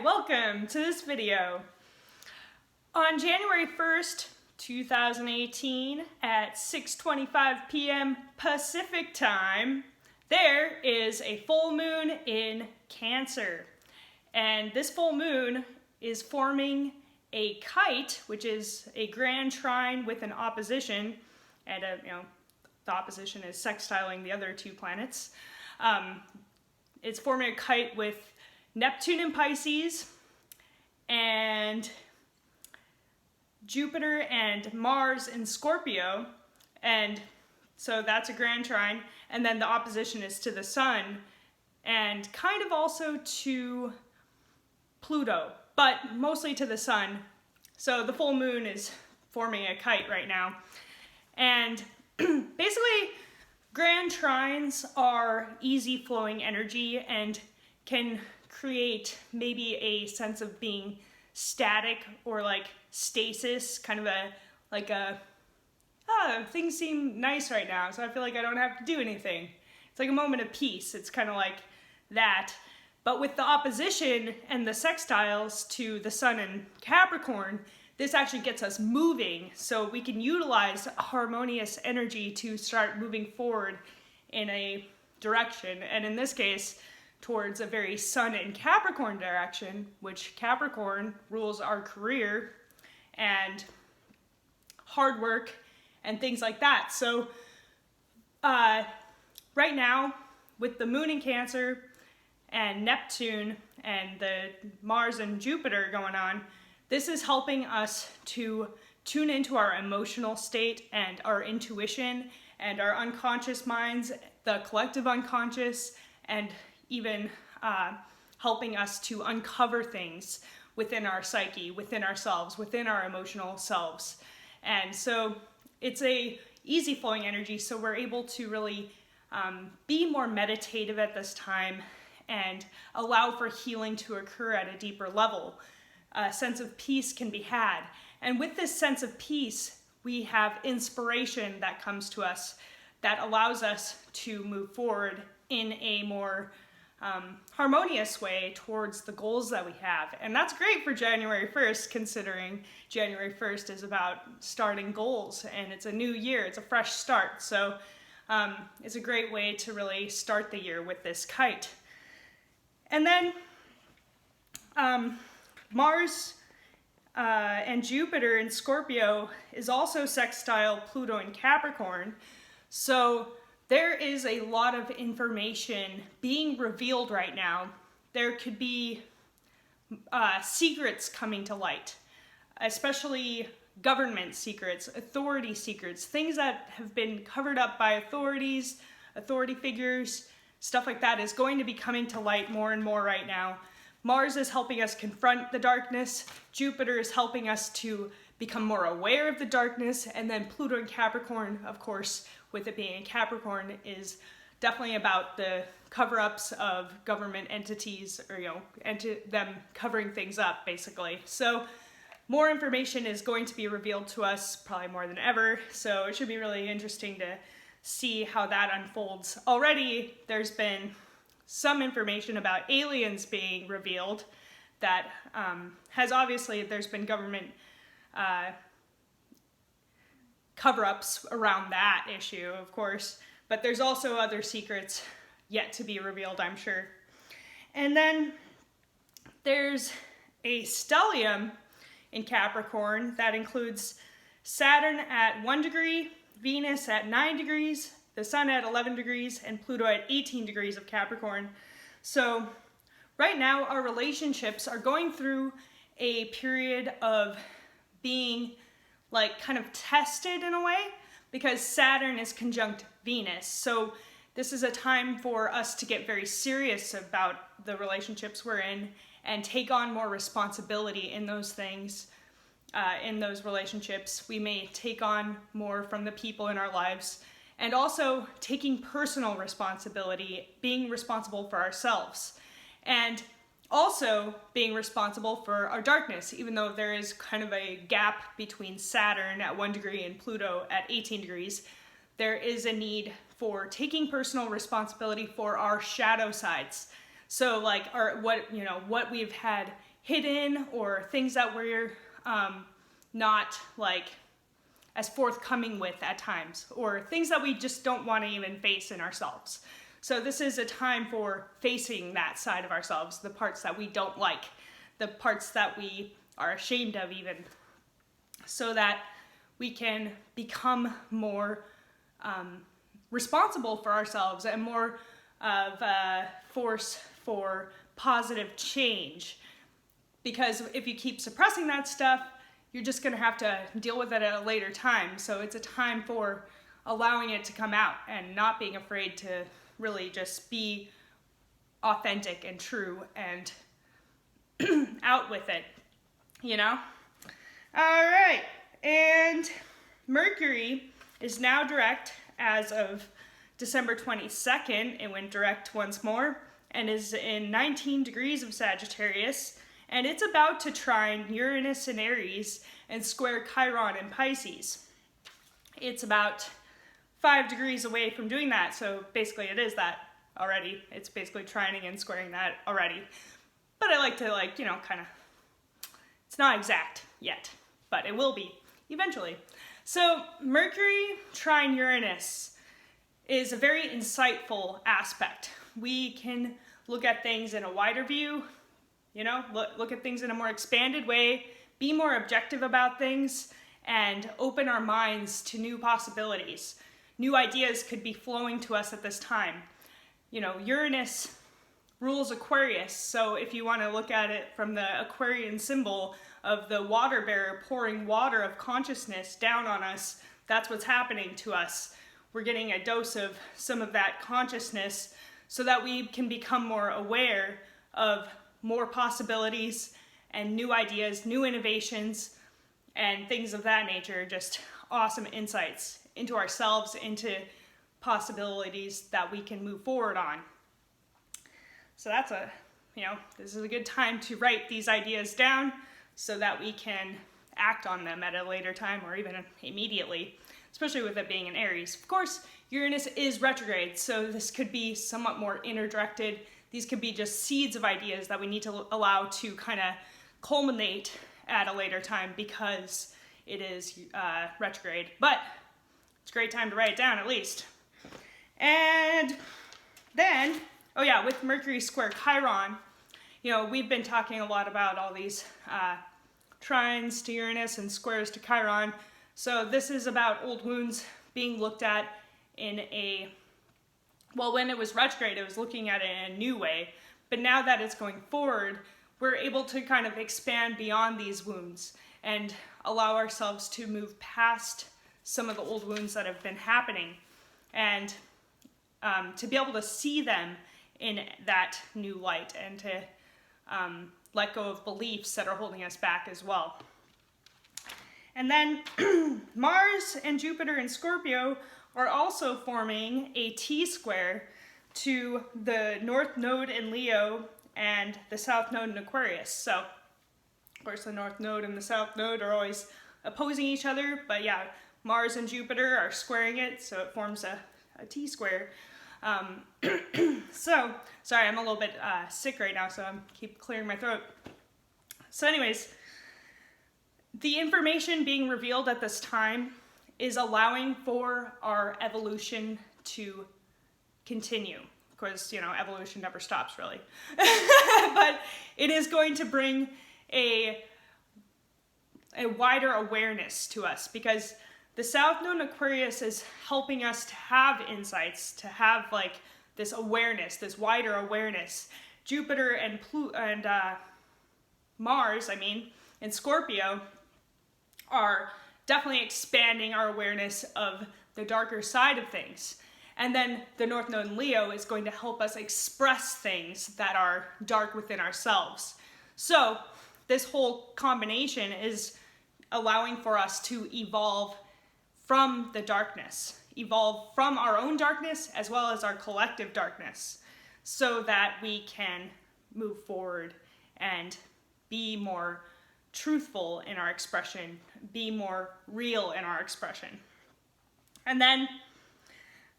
Hi, welcome to this video. On January 1st, 2018 at 6:25 p.m. Pacific time, there is a full moon in Cancer. And this full moon is forming a kite, which is a grand trine with an opposition, and the opposition is sextiling the other two planets. It's forming a kite with Neptune in Pisces and Jupiter and Mars in Scorpio, and so that's a grand trine. And then the opposition is to the Sun and kind of also to Pluto, but mostly to the Sun. So the full moon is forming a kite right now. And basically, grand trines are easy flowing energy and can create maybe a sense of being static or like stasis, kind of things seem nice right now, so I feel like I don't have to do anything. It's like a moment of peace. It's kind of like that. But with the opposition and the sextiles to the Sun and Capricorn, this actually gets us moving, so we can utilize harmonious energy to start moving forward in a direction, and in this case, towards a very Sun and Capricorn direction, which Capricorn rules our career and hard work and things like that. So right now, with the moon in Cancer and Neptune and the Mars and Jupiter going on, this is helping us to tune into our emotional state and our intuition and our unconscious minds, the collective unconscious, and even helping us to uncover things within our psyche, within ourselves, within our emotional selves. And so it's a easy flowing energy, so we're able to really be more meditative at this time and allow for healing to occur at a deeper level. A sense of peace can be had. And with this sense of peace, we have inspiration that comes to us that allows us to move forward in a more harmonious way towards the goals that we have. And that's great for January 1st, considering January 1st is about starting goals, and it's a new year, it's a fresh start. So it's a great way to really start the year with this kite. And then Mars and Jupiter in Scorpio is also sextile Pluto in Capricorn. So there is a lot of information being revealed right now. There could be secrets coming to light, especially government secrets, authority secrets, things that have been covered up by authorities, authority figures, stuff like that is going to be coming to light more and more right now. Mars is helping us confront the darkness. Jupiter is helping us to become more aware of the darkness. And then Pluto in Capricorn, of course, with it being in Capricorn, is definitely about the cover-ups of government entities, or them covering things up, basically. So more information is going to be revealed to us, probably more than ever. So it should be really interesting to see how that unfolds. Already, there's been some information about aliens being revealed that there's been government cover-ups around that issue, of course, but there's also other secrets yet to be revealed, I'm sure. And then there's a stellium in Capricorn that includes Saturn at 1 degree, Venus at 9 degrees, the Sun at 11 degrees, and Pluto at 18 degrees of Capricorn. So right now, our relationships are going through a period of being kind of tested in a way, because Saturn is conjunct Venus. So this is a time for us to get very serious about the relationships we're in and take on more responsibility in those things, in those relationships. We may take on more from the people in our lives, and also taking personal responsibility, being responsible for ourselves, and also being responsible for our darkness, even though there is kind of a gap between Saturn at 1 degree and Pluto at 18 degrees. There is a need for taking personal responsibility for our shadow sides. So like what we've had hidden, or things that we're not like as forthcoming with at times, or things that we just don't want to even face in ourselves. So this is a time for facing that side of ourselves, the parts that we don't like, the parts that we are ashamed of even, so that we can become more responsible for ourselves and more of a force for positive change. Because if you keep suppressing that stuff, you're just going to have to deal with it at a later time. So it's a time for allowing it to come out and not being afraid to really just be authentic and true and out with it, you know? All right, and Mercury is now direct as of December 22nd. It went direct once more and is in 19 degrees of Sagittarius, and it's about to trine Uranus in Aries and square Chiron in Pisces. It's about 5 degrees away from doing that, so basically it is that already. It's basically trining and squaring that already. But I like to, kind of, it's not exact yet, but it will be eventually. So Mercury trine Uranus is a very insightful aspect. We can look at things in a wider view, look at things in a more expanded way, be more objective about things, and open our minds to new possibilities. New ideas could be flowing to us at this time. Uranus rules Aquarius, so if you want to look at it from the Aquarian symbol of the water bearer pouring water of consciousness down on us, that's what's happening to us. We're getting a dose of some of that consciousness so that we can become more aware of more possibilities and new ideas, new innovations, and things of that nature. Just awesome insights into ourselves, into possibilities that we can move forward on. So that's this is a good time to write these ideas down so that we can act on them at a later time or even immediately, especially with it being in Aries. Of course, Uranus is retrograde, so this could be somewhat more inner-directed. These could be just seeds of ideas that we need to allow to kind of culminate at a later time because it is retrograde. But it's a great time to write it down at least. And then, with Mercury square Chiron, we've been talking a lot about all these trines to Uranus and squares to Chiron. So this is about old wounds being looked at in when it was retrograde, it was looking at it in a new way. But now that it's going forward, we're able to kind of expand beyond these wounds and allow ourselves to move past some of the old wounds that have been happening and to be able to see them in that new light and to let go of beliefs that are holding us back as well. And then Mars and Jupiter in Scorpio are also forming a T-square to the North Node in Leo and the South Node in Aquarius. So, of course, the North Node and the South Node are always opposing each other, but Mars and Jupiter are squaring it, so it forms a T-square. So, sorry, I'm a little bit sick right now, so I keep clearing my throat. So anyways, the information being revealed at this time is allowing for our evolution to continue. Of course, evolution never stops really. But it is going to bring a wider awareness to us because the South Node in Aquarius is helping us to have insights, to have this awareness, this wider awareness. Jupiter and Mars, in Scorpio, are definitely expanding our awareness of the darker side of things. And then the North Node in Leo is going to help us express things that are dark within ourselves. So this whole combination is allowing for us to evolve from the darkness, evolve from our own darkness as well as our collective darkness, so that we can move forward and be more truthful in our expression, be more real in our expression. And then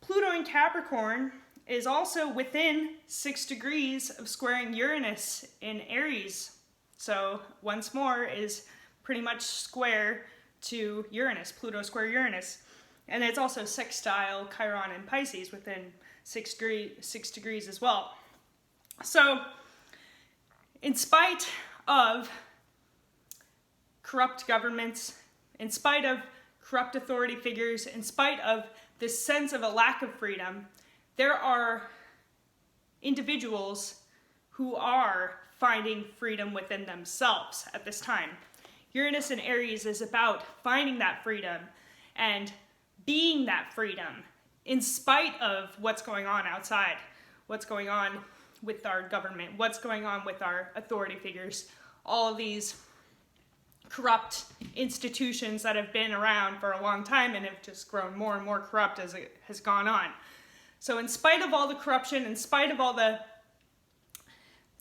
Pluto in Capricorn is also within 6 degrees of squaring Uranus in Aries. So once more is pretty much square to Uranus, Pluto square Uranus. And it's also sextile Chiron and Pisces within 6 degrees as well. So in spite of corrupt governments, in spite of corrupt authority figures, in spite of this sense of a lack of freedom, there are individuals who are finding freedom within themselves at this time. Uranus and Aries is about finding that freedom and being that freedom in spite of what's going on outside, what's going on with our government, what's going on with our authority figures, all of these corrupt institutions that have been around for a long time and have just grown more and more corrupt as it has gone on. So in spite of all the corruption, in spite of all the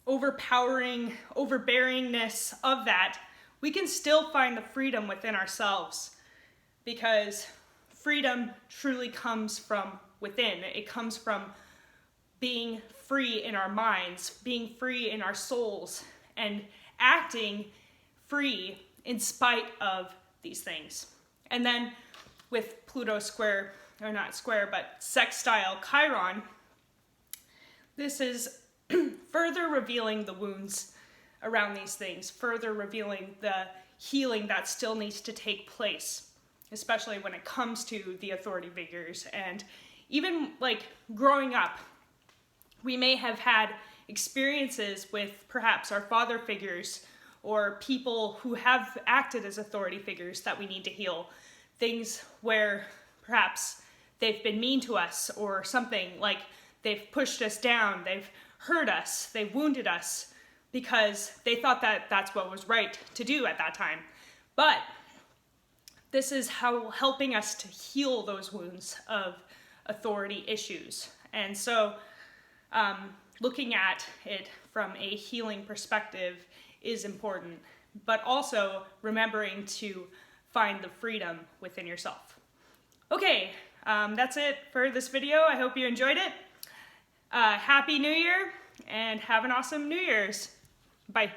overbearingness of that, we can still find the freedom within ourselves, because freedom truly comes from within. It comes from being free in our minds, being free in our souls, and acting free in spite of these things. And then with Pluto square, or not square, but sextile Chiron, this is further revealing the wounds around these things, further revealing the healing that still needs to take place, especially when it comes to the authority figures. And even like growing up, we may have had experiences with perhaps our father figures or people who have acted as authority figures that we need to heal. Things where perhaps they've been mean to us, or something like they've pushed us down, they've hurt us, they've wounded us because they thought that that's what was right to do at that time. But this is how helping us to heal those wounds of authority issues. And so looking at it from a healing perspective is important, but also remembering to find the freedom within yourself. Okay, that's it for this video. I hope you enjoyed it. Happy New Year, and have an awesome New Year's. Bye.